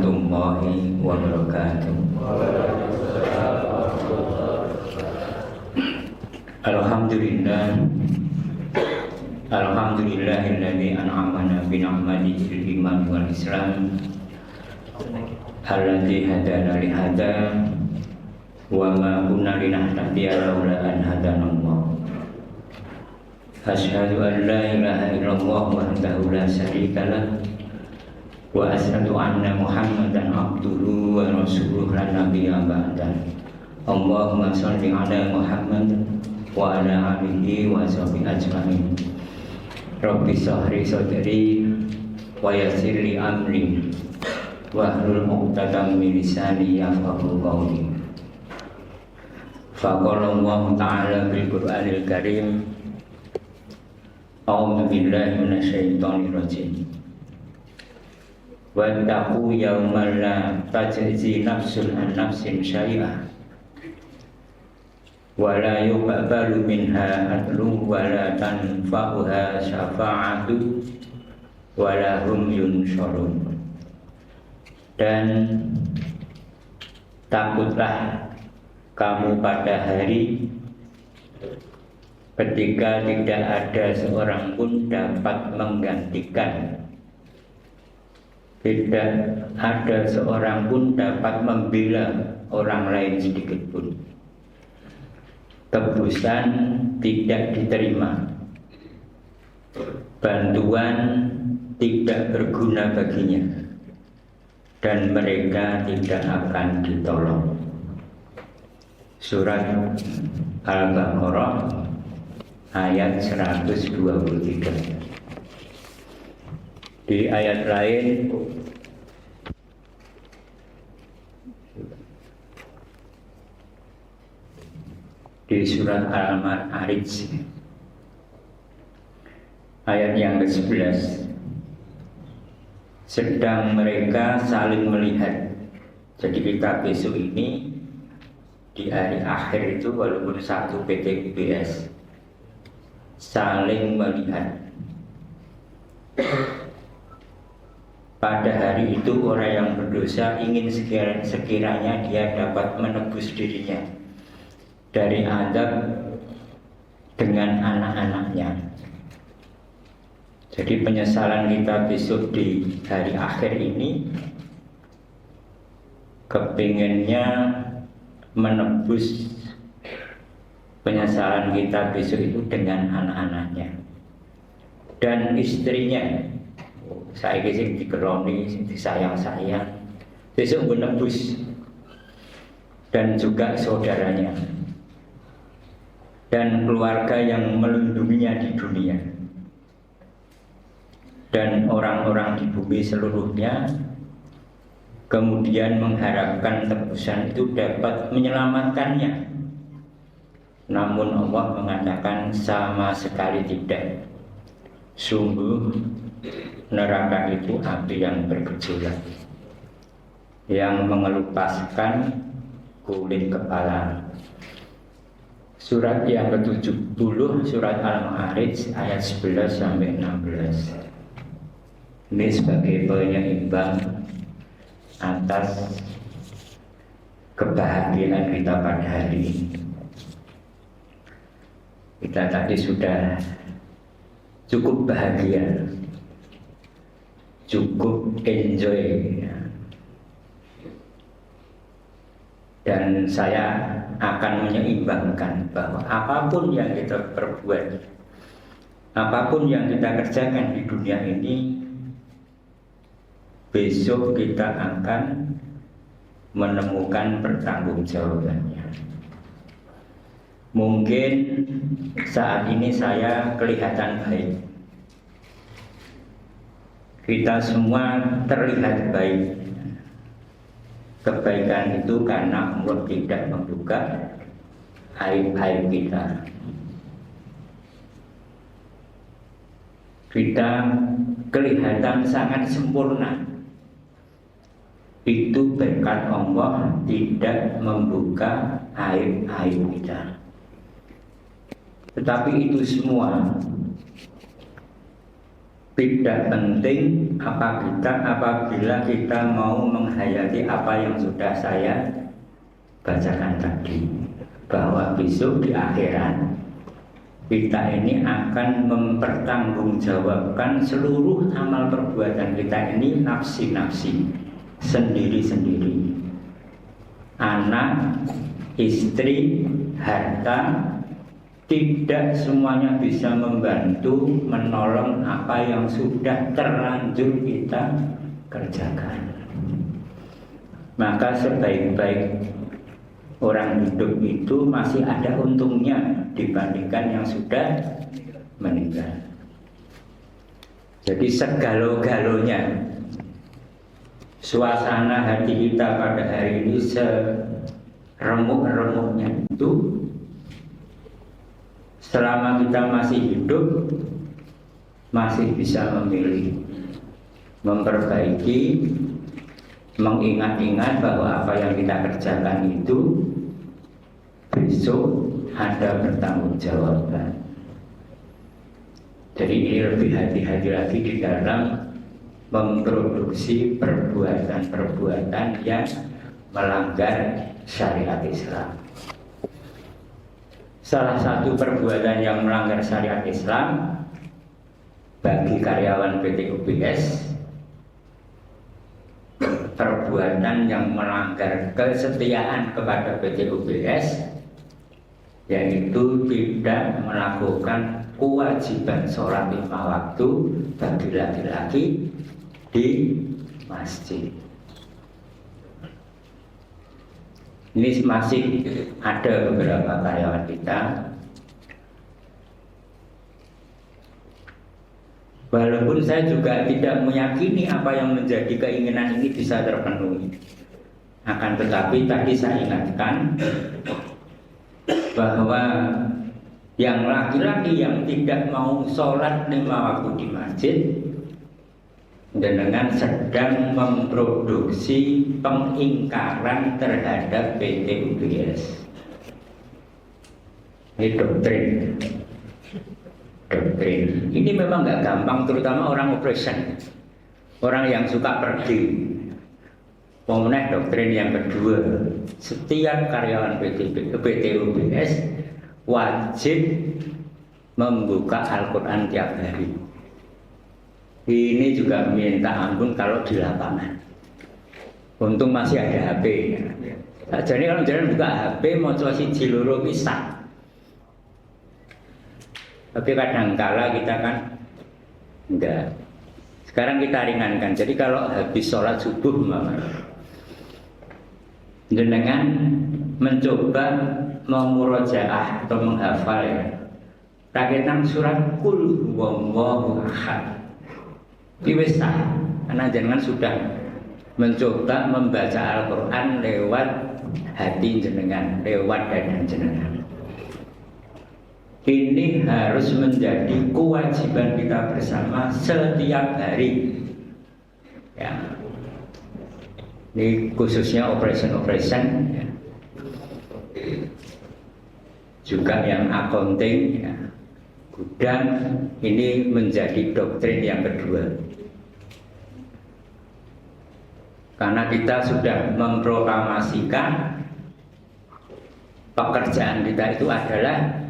warahmatullahi wabarakatuh. Alhamdulillahilladzi an'amana bi ni'matil iman wal islam alladzi hadana li hada wa ma kunna linahtadiya laula an hadanallah. Asyhadu an la ilaha illallah wahdahu la syarika lah wa asyhadu anna Muhammadan abduhu wa rasuluhu la nabiyya ba'da. Allahumma shalli ala Muhammad wa ala alihi wa sahbihi ajma'in. Rabbi shrah sadri wa yassir li amri wahlul 'uqdatam min lisani yafqahu qawli. Faqala Allah ta'ala bil Qur'anil Karim, a'udzu billahi minasyaitonir rajim. Wattaqu yawman la tajzi nafsun an nafsin syai'ah wa la yuqbalu minha adlun wa la tanfa'uha syafa'atu wa la hum yunsharun. Dan takutlah kamu pada hari ketika tidak ada seorang pun dapat menggantikan, tidak ada seorang pun dapat membela orang lain sedikit pun. Tebusan tidak diterima, bantuan tidak berguna baginya, dan mereka tidak akan ditolong. Surat Al-Baqarah ayat 123. Di ayat lain di surat Al-Ma'arij ayat yang ke-11, sedang mereka saling melihat. Jadi kita besok ini di hari akhir itu walaupun satu PT UBS saling melihat. Pada hari itu orang yang berdosa ingin sekiranya dia dapat menebus dirinya dari azab dengan anak-anaknya. Jadi penyesalan kita besok di hari akhir ini kepinginnya menebus penyesalan kita besok itu dengan anak-anaknya dan istrinya. Saya kisah dikeroni, disayang-sayang, besok menebus, dan juga saudaranya dan keluarga yang melindunginya di dunia, dan orang-orang di bumi seluruhnya kemudian mengharapkan tebusan itu dapat menyelamatkannya. Namun Allah mengatakan sama sekali tidak. Sungguh neraka itu api yang bergejolak, yang mengelupaskan kulit kepala. Surat yang ke-70, surat Al-Ma'arij ayat 11 sampai 16. Ini sebagai penyeimbang atas kebahagiaan kita pada hari ini. Kita tadi sudah cukup bahagia, cukup enjoy, dan saya akan menyeimbangkan bahwa apapun yang kita perbuat, apapun yang kita kerjakan di dunia ini, besok kita akan menemukan pertanggungjawabannya. Mungkin saat ini saya kelihatan baik, kita semua terlihat baik. Kebaikan itu karena Allah tidak membuka aib-aib kita. Kita kelihatan sangat sempurna. Itu berkat Allah tidak membuka aib-aib kita. Tetapi itu semua Tidak penting apabila kita mau menghayati apa yang sudah saya bacakan tadi, bahwa besok di akhirat kita ini akan mempertanggungjawabkan seluruh amal perbuatan kita ini nafsi-nafsi, sendiri-sendiri. Anak, istri, harta, tidak semuanya bisa membantu menolong apa yang sudah terlanjur kita kerjakan. Maka sebaik-baik orang hidup itu masih ada untungnya dibandingkan yang sudah meninggal. Jadi segalo-galonya suasana hati kita pada hari ini, seremuk-remuknya itu, selama kita masih hidup masih bisa memilih, memperbaiki, mengingat-ingat bahwa apa yang kita kerjakan itu besok ada pertanggungjawaban. Jadi ini lebih hati-hati lagi di dalam memproduksi perbuatan-perbuatan yang melanggar syariat Islam. Salah satu perbuatan yang melanggar syariat Islam bagi karyawan PT UBS, perbuatan yang melanggar kesetiaan kepada PT UBS, yaitu tidak melakukan kewajiban sholat 5 waktu bagi laki-laki di masjid. Ini masih ada beberapa karyawan kita, walaupun saya juga tidak meyakini apa yang menjadi keinginan ini bisa terpenuhi. Akan tetapi tadi saya ingatkan bahwa yang laki-laki yang tidak mau sholat 5 waktu di masjid dengan sedang memproduksi pengingkaran terhadap PT UBS. Ini doktrin. Ini memang nggak gampang, terutama orang operation, orang yang suka pergi. Pemenang doktrin yang kedua, setiap karyawan PT UBS wajib membuka Al-Quran tiap hari. Ini juga minta ampun kalau di lapangan. Untung masih ada HP. Jadi kalau jangan buka HP mau coba si jiluro bisa. Tapi kadang-kala kita kan enggak. Sekarang kita ringankan. Jadi kalau habis sholat subuh jenengan mencoba memurojaah atau menghafal ya. Rakyat surat Qul huwallahu ahad. Bisa, karena jangan sudah mencoba membaca Al-Quran lewat hati jenengan, lewat dada jenengan. Ini harus menjadi kewajiban kita bersama setiap hari. Ya. Ini khususnya operation ya. Juga yang accounting ya. Gudang ini menjadi doktrin yang kedua. Karena kita sudah memproklamasikan pekerjaan kita itu adalah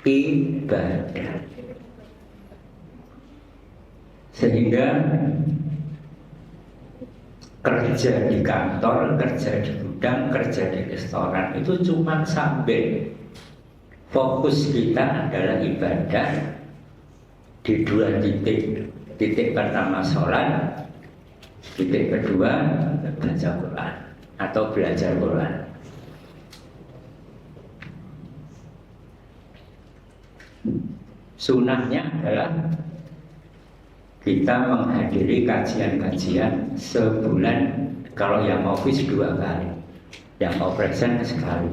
ibadah. Sehingga kerja di kantor, kerja di gudang, kerja di restoran itu cuma sampai fokus kita adalah ibadah di 2 titik. Titik pertama sholat, titik kedua baca Quran atau belajar Quran. Sunnahnya adalah kita menghadiri kajian-kajian sebulan. Kalau yang office 2 kali, yang operation sekali.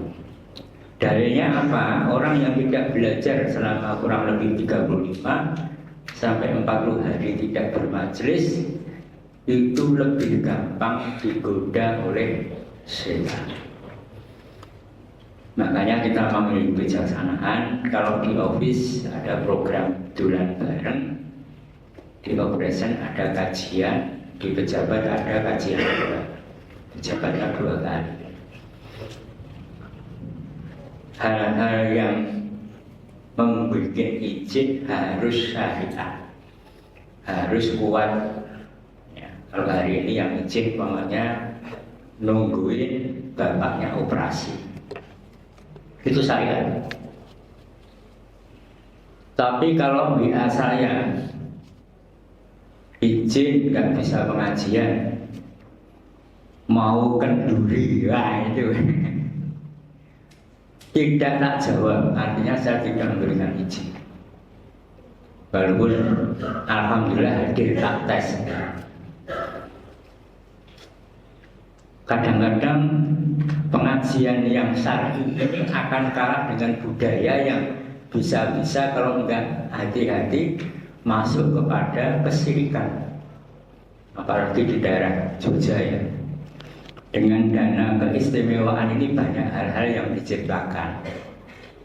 Dalilnya apa? Orang yang tidak belajar selama kurang lebih 35 sampai 40 hari tidak bermajelis itu lebih gampang digoda oleh setan. Makanya kita memiliki kebijaksanaan. Kalau di office ada program dulan bareng, Di operation ada kajian, di pejabat ada kajian kedua. Pejabatnya 2 kali. Hal-hal yang membuat izin harus syariat, harus kuat. Ya, kalau hari ini yang izin pokoknya nungguin bapaknya operasi, itu syariat. Tapi kalau WA saya izin nggak bisa pengajian, mau kenduri, wah itu tidak tak jawab, artinya saya tidak memberikan izin. Walaupun alhamdulillah hadir tak tes. Kadang-kadang pengajian yang syar'i ini akan kalah dengan budaya yang bisa-bisa kalau enggak hati-hati masuk kepada kesyirikan. Apalagi di daerah Jogja ya. Dengan dana keistimewaan ini banyak hal-hal yang diciptakan.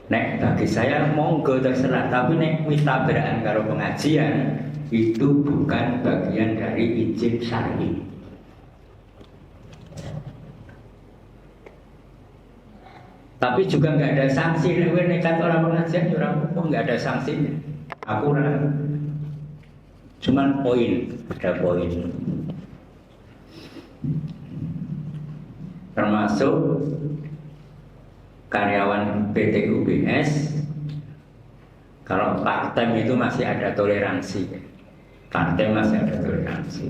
Nek bagi saya monggo terserah, tapi nek mitabraan karo pengajian itu bukan bagian dari izin syar'i. Tapi juga nggak ada sanksi. Nek nekat orang pengajian, orang hukum nggak ada sanksinya. Aku cuman poin, ada poin. Termasuk karyawan PT UBS, kalau part-time itu masih ada toleransi. Part-time masih ada toleransi.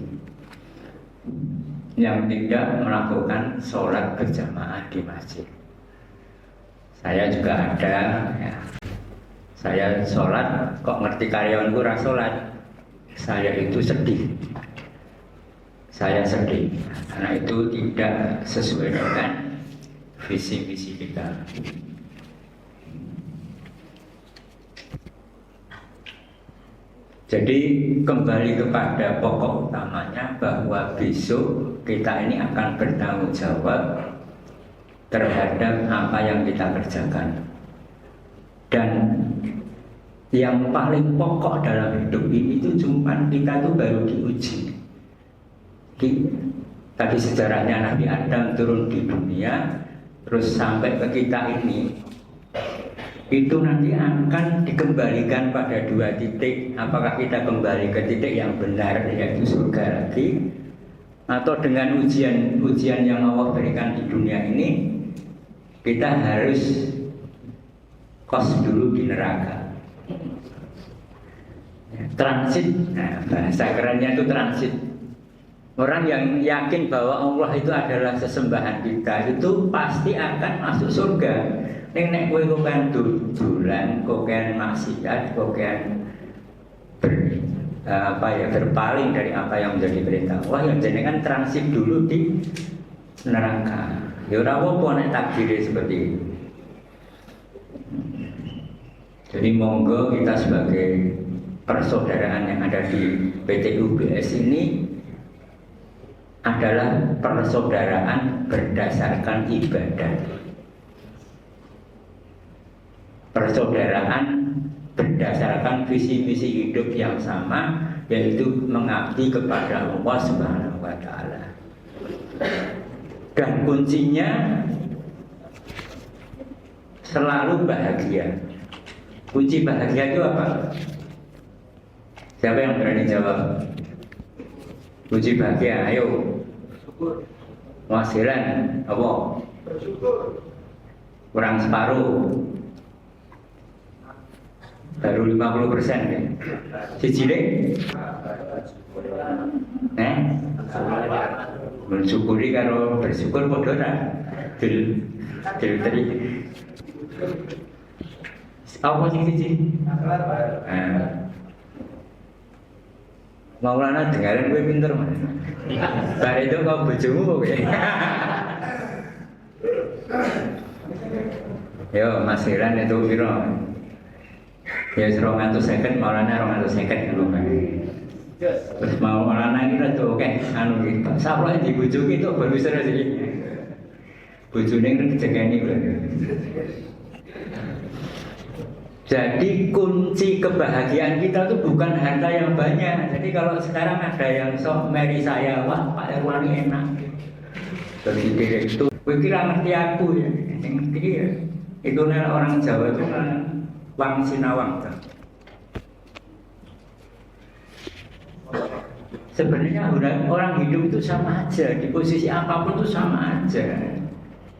Yang tidak melakukan sholat berjamaah di masjid. Saya juga ada, ya. Saya sholat, kok ngerti karyawanku ora sholat. Saya itu sedih. Saya sedih, karena itu tidak sesuai dengan visi misi kita. Jadi kembali kepada pokok utamanya bahwa besok kita ini akan bertanggung jawab terhadap apa yang kita kerjakan. Dan yang paling pokok dalam hidup ini itu cuma kita tuh baru diuji. Tadi sejarahnya Nabi Adam turun di dunia, terus sampai ke kita ini, itu nanti akan dikembalikan pada 2 titik. Apakah kita kembali ke titik yang benar, yaitu surga lagi, atau dengan ujian yang Allah berikan di dunia ini, kita harus kos dulu di neraka. Transit, nah bahasa kerennya itu transit. Orang yang yakin bahwa Allah itu adalah sesembahan kita, itu pasti akan masuk surga. Nek kowe kan dolan, kokean maksiat, kokean berpaling dari apa yang menjadi perintah Allah, yang jenengan transit dulu di neraka. Ya ora apa-apa nek takdir seperti itu. Jadi monggo kita sebagai persaudaraan yang ada di PT UBS ini adalah persaudaraan berdasarkan ibadah. Persaudaraan berdasarkan visi misi hidup yang sama, yaitu mengabdi kepada Allah Subhanahu wa taala. Dan kuncinya selalu bahagia. Kunci bahagia itu apa? Siapa yang berani jawab? Kunci bahagia, ayo. Penghasilan apa? Kurang separuh. Baru 50% ya. Cicile? Mensyukuri kalau bersyukur padha ora? Dil tadi. Apa sing siji? Maulana dengaran gue pinter mana? Bar itu kau bojomu kowe. Yo, Mas Hiran itu piro? Ya 250, Maulana 250 ngono kae. Terus Maulana iki rada oke anu iki. Saproke di bojoku itu baru seru sih. Bojone kan kejegani kuwi. Jadi kunci kebahagiaan kita itu bukan harta yang banyak. Jadi kalau sekarang ada yang sok meri saya, wah Pak Erwani enak. Jadi direktur, gue kira ngerti aku ya. Yang ngerti ya. Itu orang Jawa itu wang sinawang. Sebenarnya orang hidup itu sama aja, di posisi apapun itu sama aja.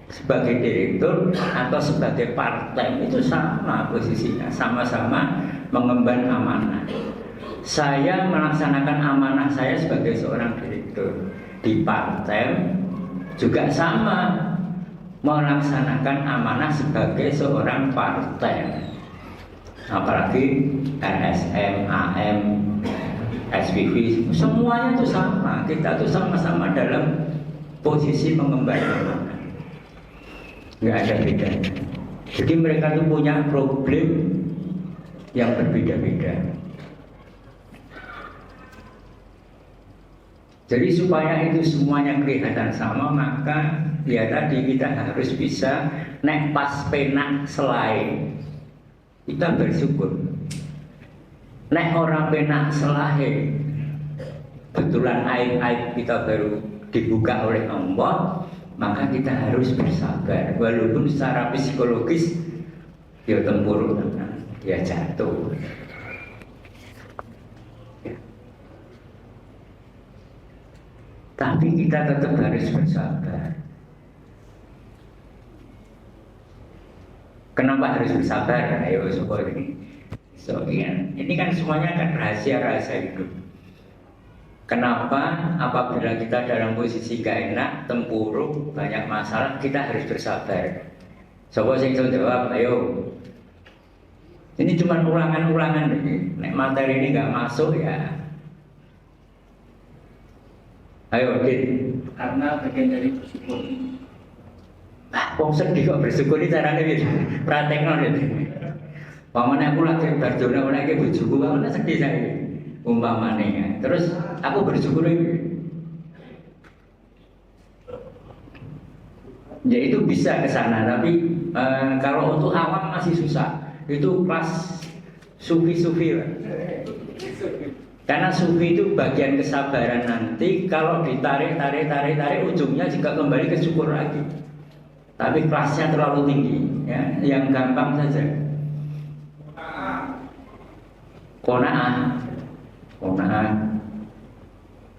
Sebagai direktur atau sebagai partai itu sama posisinya, sama-sama mengemban amanah. Saya melaksanakan amanah saya sebagai seorang direktur di partai juga sama melaksanakan amanah sebagai seorang partai. Apalagi LSM, AM, SPV, semuanya itu sama. Kita tuh sama-sama dalam posisi mengemban amanah. Nggak ada bedanya. Jadi mereka tuh punya problem yang berbeda-beda. Jadi supaya itu semuanya kelihatan sama, maka ya tadi kita harus bisa nek pas penak selai kita bersyukur. Nek orang penak selai betulan aib-aib kita baru dibuka oleh Allah, maka kita harus bersabar. Walaupun secara psikologis dia tempuruk, dia jatuh. Tapi kita tetap harus bersabar. Kenapa harus bersabar? Ayo support ini. Ini kan semuanya kan rahasia-rahasia hidup. Kenapa apabila kita dalam posisi gak enak, tempuruk, banyak masalah, kita harus bersabar. Sopo sing iso jawab, ayo. Ini cuma ulangan-ulangan ini. Nek materi ini gak masuk ya. Ayo, Dit. Karena bagian dari bersyukur. Wong sedih kok bersyukur ini caranya gitu. Praktekno gitu. Pamane aku lagi berdoa lagi bojoku, aku sedih saya. Umpamanya. Terus aku bersyukur ini. Ya itu bisa ke sana, tapi kalau untuk awam masih susah. Itu kelas sufi-sufi lah. Karena sufi itu bagian kesabaran nanti kalau ditarik ujungnya juga kembali ke syukur lagi. Tapi kelasnya terlalu tinggi, ya. Yang gampang saja.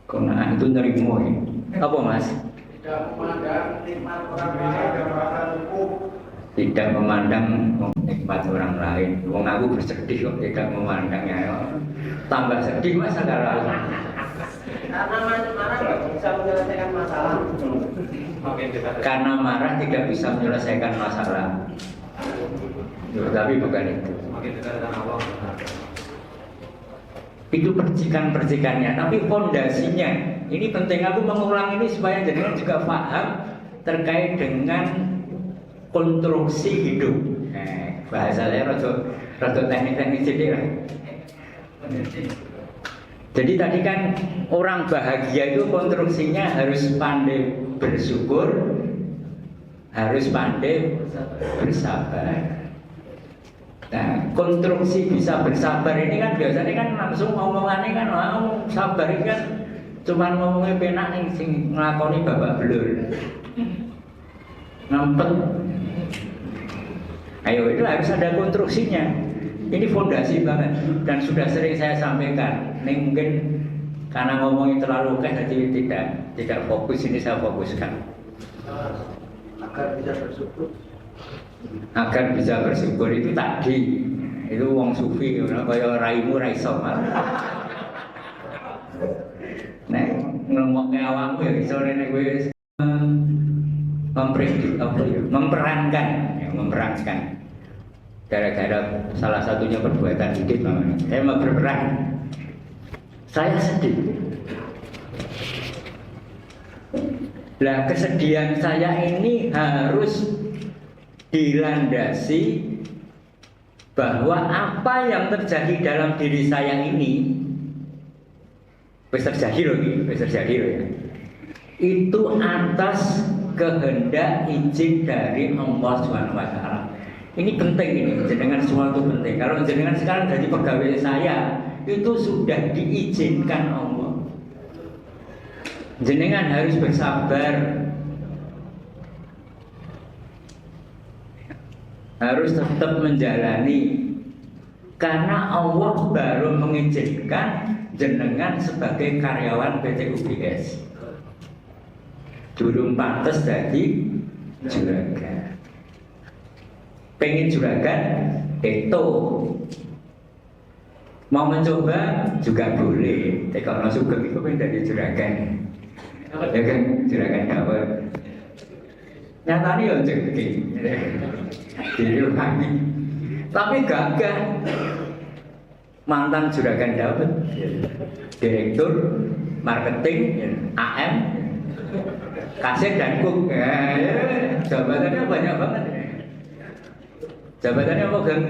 Kona'ah itu nerimo ya. Apa mas? Tidak memandang nikmat orang lain dan merasa cukup. Tidak memandang nikmat orang lain. Wong aku bersedih kok tidak memandangnya. Tambah sedih mas sekarang. Karena marah tidak bisa menyelesaikan masalah. Karena marah tidak bisa menyelesaikan masalah. Tapi bukan itu. Itu percikan-percikannya, tapi fondasinya. Ini penting aku mengulang ini supaya jenengan juga paham terkait dengan konstruksi hidup. Bahasanya rada teknik-teknik sedikit lah. Jadi tadi kan orang bahagia itu konstruksinya harus pandai bersyukur, harus pandai bersabar. Nah, konstruksi bisa bersabar ini kan biasanya kan langsung ngomongannya kan sabar ini kan cuma ngomongnya penak nih sing ngelakoni babak belur. Ngempet. Ayo itu harus ada konstruksinya. Ini fondasi banget dan sudah sering saya sampaikan. Ini mungkin karena ngomongnya terlalu jadi tidak fokus, ini saya fokuskan. Agar bisa bersyukur. Agar bisa bersyukur itu tadi itu wong sufi kaya raimu ra iso nek ngomongke awakmu ya iso nek kowe memperankan gara-gara salah satunya perbuatan hidup saya mau berperan, saya sedih. Lah kesedihan saya ini harus dilandasi bahwa apa yang terjadi dalam diri saya ini terjadi loh ya. Itu atas kehendak izin dari Allah Subhanahu wa taala. Ini penting, ini jenengan sesuatu penting. Kalau jenengan sekarang jadi pegawai saya, itu sudah diizinkan Allah. Jenengan harus bersabar, harus tetap menjalani, karena Allah baru mengizinkan jenengan sebagai karyawan PT UBS. Durung pantes jadi juragan. Pengen juragan, itu mau mencoba juga boleh. Tapi kalau sugeng itu pengen jadi juragan, ya kan juragan apa? Nyatanya ya jadi diri lagi, tapi gagah. Mantan juragan dapat direktur marketing AM, kasir dan cook. Jabatannya banyak banget. Jabatannya apa kan?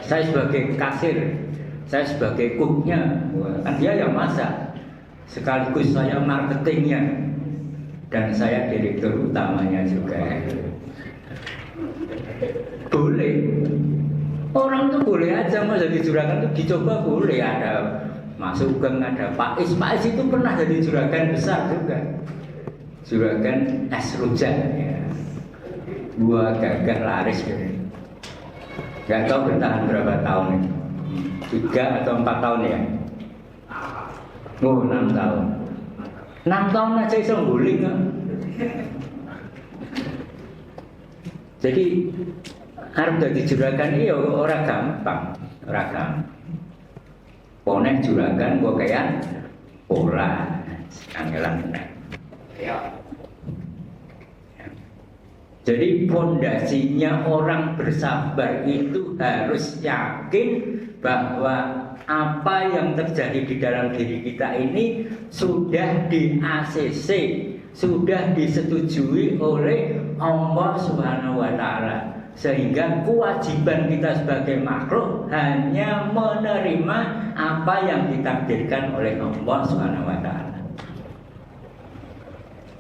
Saya sebagai kasir, saya sebagai cooknya, kan dia yang masak, sekaligus saya marketingnya, dan saya direktur utamanya juga. Boleh, orang tuh boleh aja mau jadi juragan tuh dicoba, boleh. Ada Mas Sugeng, ada Pak Is itu pernah jadi juragan besar juga, juragan es rujak ya. Gua gagah laris gitu. Gak tahu bertahan berapa tahun, 3 atau 4 tahun ya. Oh 6 tahun. 6 tahun aja bisa nguling. Jadi harus jadi juragan iya orang gampang, orang gampang. Poneh juragan gua kayak pola, anggelan. Ya. Jadi fondasinya orang bersabar itu harus yakin bahwa apa yang terjadi di dalam diri kita ini sudah di-ACC, sudah disetujui oleh Allah Subhanahu wa Ta'ala, sehingga kewajiban kita sebagai makhluk hanya menerima apa yang ditakdirkan oleh Allah Subhanahu wa Ta'ala.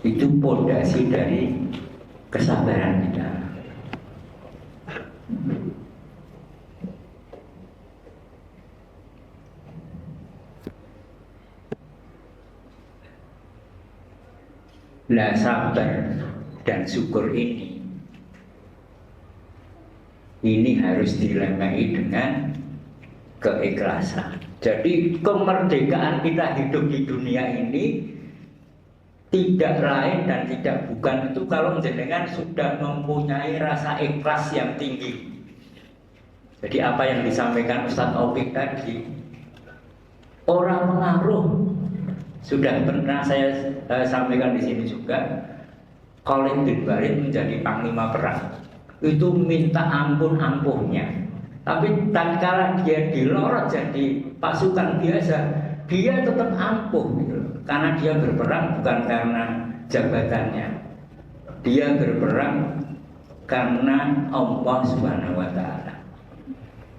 Itu fondasi dari kesabaran kita. Lah sabar dan syukur ini harus dilengkapi dengan keikhlasan. Jadi kemerdekaan kita hidup di dunia ini tidak lain dan tidak bukan itu kalau jenengan sudah mempunyai rasa ikhlas yang tinggi. Jadi apa yang disampaikan Ustaz Taufik tadi, orang pengaruh sudah pernah saya sampaikan di sini juga. Khalid bin Walid menjadi panglima perang, itu minta ampun ampuhnya. Tapi tatkala dia dilorot jadi pasukan biasa, dia tetap ampuh gitu. Karena dia berperang bukan karena jabatannya, dia berperang karena Allah Subhanahu wa Ta'ala.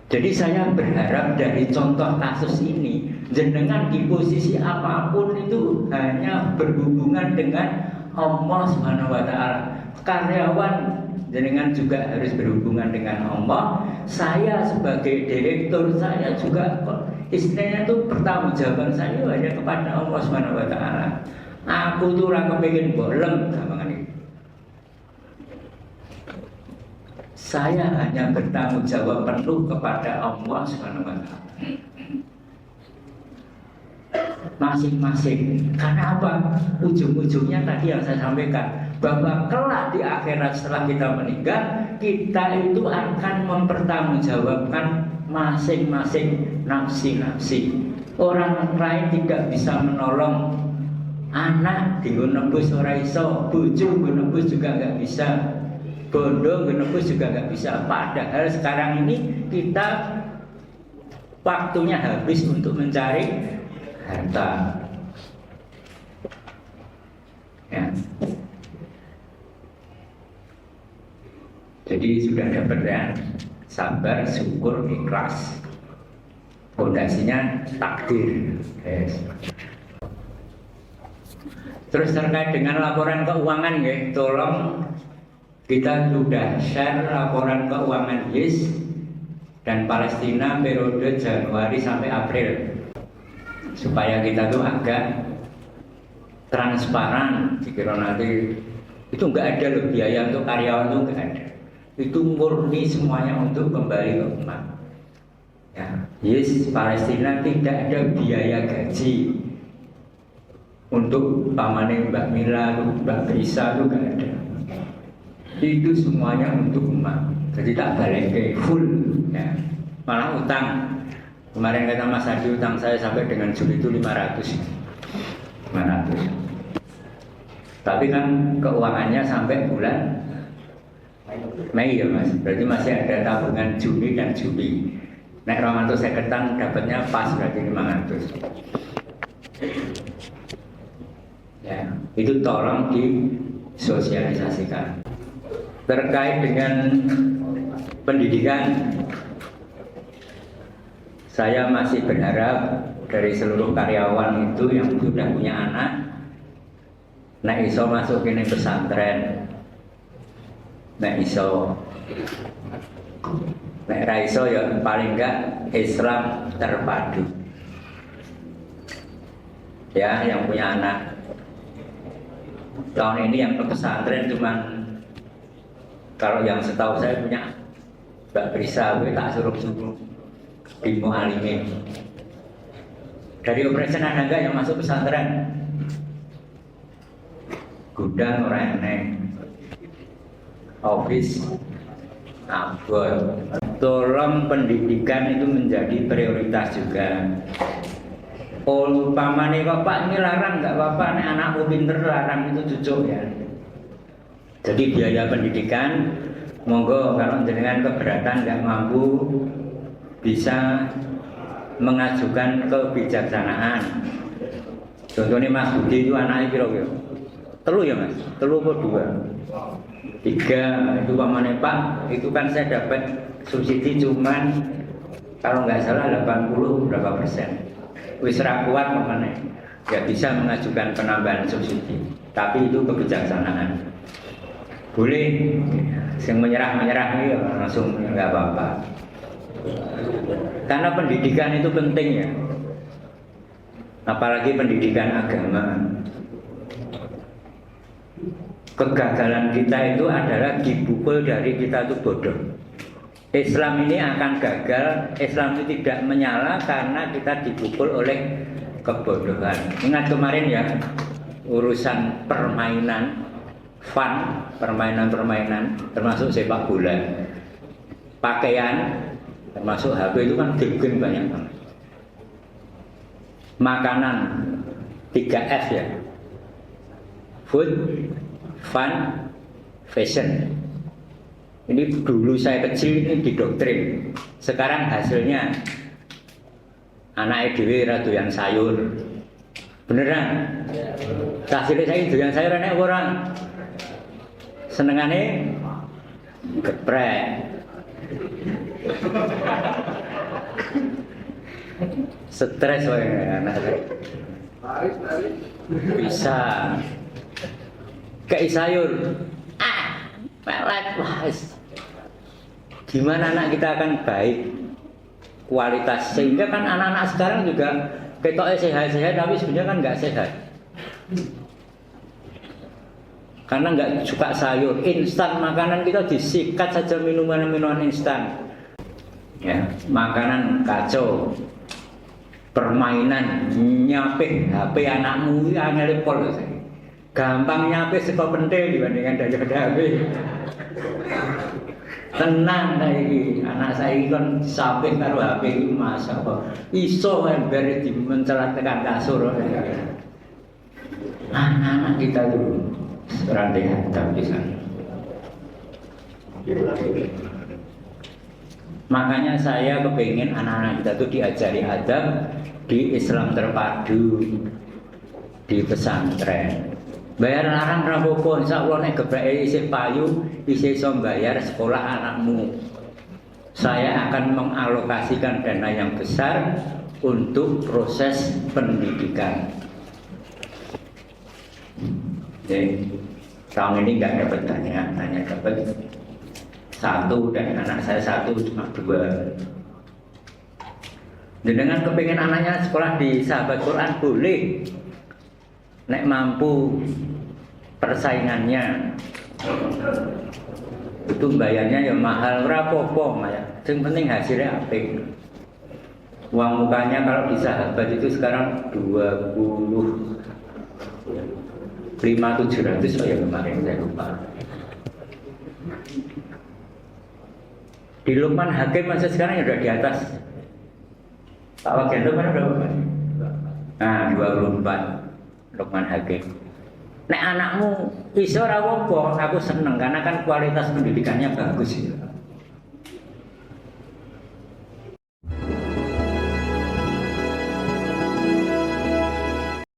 Jadi saya berharap dari contoh kasus ini, jenengan di posisi apapun itu hanya berhubungan dengan Allah Subhanahu wa Ta'ala. Karyawan jenengan juga harus berhubungan dengan Allah. Saya sebagai direktur, saya juga istilahnya itu pertanggungjawaban saya hanya kepada Allah Subhanahu wa Ta'ala. Aku tuh ora kepengin bolem gampang ini. Saya hanya bertanggung jawab penuh kepada Allah Subhanahu wa Ta'ala. Masing-masing. Karena apa? Ujung-ujungnya tadi yang saya sampaikan, bahwa kelak di akhirat setelah kita meninggal, kita itu akan mempertanggungjawabkan masing-masing nafsi-nafsi. Orang lain tidak bisa menolong anak dienggo nebus ora iso, bojo nggo nebus juga nggak bisa, bondo nggo nebus juga nggak bisa. Padahal sekarang ini kita waktunya habis untuk mencari harta. Ya. Jadi sudah dapat ya, sabar, syukur, ikhlas. Fondasinya takdir. Yes. Terus terkait dengan laporan keuangan ya, tolong Kita sudah share laporan keuangan YIS dan Palestina periode Januari sampai April, supaya kita tuh agak transparan. Dikira nanti itu nggak ada loh biaya untuk karyawan, itu nggak ada. Itu murni semuanya untuk kembali ke umat. Ya, YIS Palestina tidak ada biaya gaji untuk pamane Mbak Mila, Mbak Bisa, itu nggak ada. Itu semuanya untuk umat. Jadi tak balik ke full, ya. Malah utang. Kemarin kata Mas Hadi, utang saya sampai dengan Juli itu 500. Tapi kan keuangannya sampai bulan Mei ya Mas. Berarti masih ada tabungan Juni dan Juli. Nek Romanto seketan dapatnya pas berarti 500. Ya, itu tolong disosialisasikan. Terkait dengan pendidikan, saya masih berharap dari seluruh karyawan itu yang sudah punya anak, nek iso masuk ini pesantren, nek iso, nek ra iso ya paling enggak Islam terpadu. Ya, yang punya anak tahun ini yang ke pesantren cuman, kalau yang setahu saya punya Mbak Brisa, gue tak suruh-suruh di Mu'alimin. Dari operasi ada enggak yang masuk pesantren? Gudang orang eneng, office abot. Tolong pendidikan itu menjadi prioritas juga. Oh, pamane bapak ini larang nggak apa-apa, nih anakku pinter larang itu cucu ya. Jadi biaya pendidikan, monggo kalau jenengan keberatan nggak mampu, bisa mengajukan kebijaksanaan. Contohnya Mas Budi itu anaknya kira-kira telu ya Mas, telu atau 2, 3 itu pamane Pak, itu kan saya dapat subsidi cuman kalau nggak salah 80 berapa persen. Wis ra kuat pamane, nggak bisa mengajukan penambahan subsidi, tapi itu kebijaksanaan. Boleh, yang menyerah ini langsung nggak apa-apa. Karena pendidikan itu penting ya, apalagi pendidikan agama. Kegagalan kita itu adalah dipukul dari kita itu bodoh. Islam ini akan gagal, Islam itu tidak menyala karena kita dipukul oleh kebodohan. Ingat kemarin ya, urusan permainan fun, permainan termasuk sepak bola, pakaian, termasuk HP itu kan game banyak banget. Makanan 3F ya, food, fun, fashion. Ini dulu saya kecil ini didoktrin, sekarang hasilnya anak EDW doyan sayur. Beneran? Hasilnya saya doyan sayur anak orang. Senengane geprek. Stres wae anak saya. Bisa kayak sayur. Pelet wah. Gimana anak kita akan baik kualitas, sehingga kan anak-anak sekarang juga ketoknya sehat-sehat tapi sebenarnya kan nggak sehat. Karena nggak suka sayur, instan makanan kita disikat saja minuman-minuman instan. Ya, makanan kacau, permainan, nyapih HP anakmu angel pol. Gampang nyapih saka pentil dibandingkan daripada HP. Tenang lagi, anak saya kan sapih karo HP itu masa apa? Iso ember di mencelat tekan kasur. Anak-anak kita dulu rantai hadap di sana. Makanya saya kepingin anak-anak kita tuh diajari adab di Islam terpadu, di pesantren. Bayar larang rapopo, insya Allah nek gebreke isih payu, isih iso bayar sekolah anakmu. Saya akan mengalokasikan dana yang besar untuk proses pendidikan. Oke. Tahun ini nggak dapat banyak, hanya dapat 1 dan anak saya 1 cuma 2. Dengan kepingin anaknya sekolah di Sahabat Quran boleh, nek mampu persaingannya. Itu bayarnya ya mahal, rapopo ya. Yang penting hasilnya apik. Uang mukanya kalau di Sahabat itu sekarang 25.700 oh ya kemarin saya lupa. Di Lukman Hakim masa sekarang sudah di atas. Pak Wagianto kan berapa? Nah 24 Lukman Hakim. Nek anakmu iso ra apa, aku seneng karena kan kualitas pendidikannya bagus.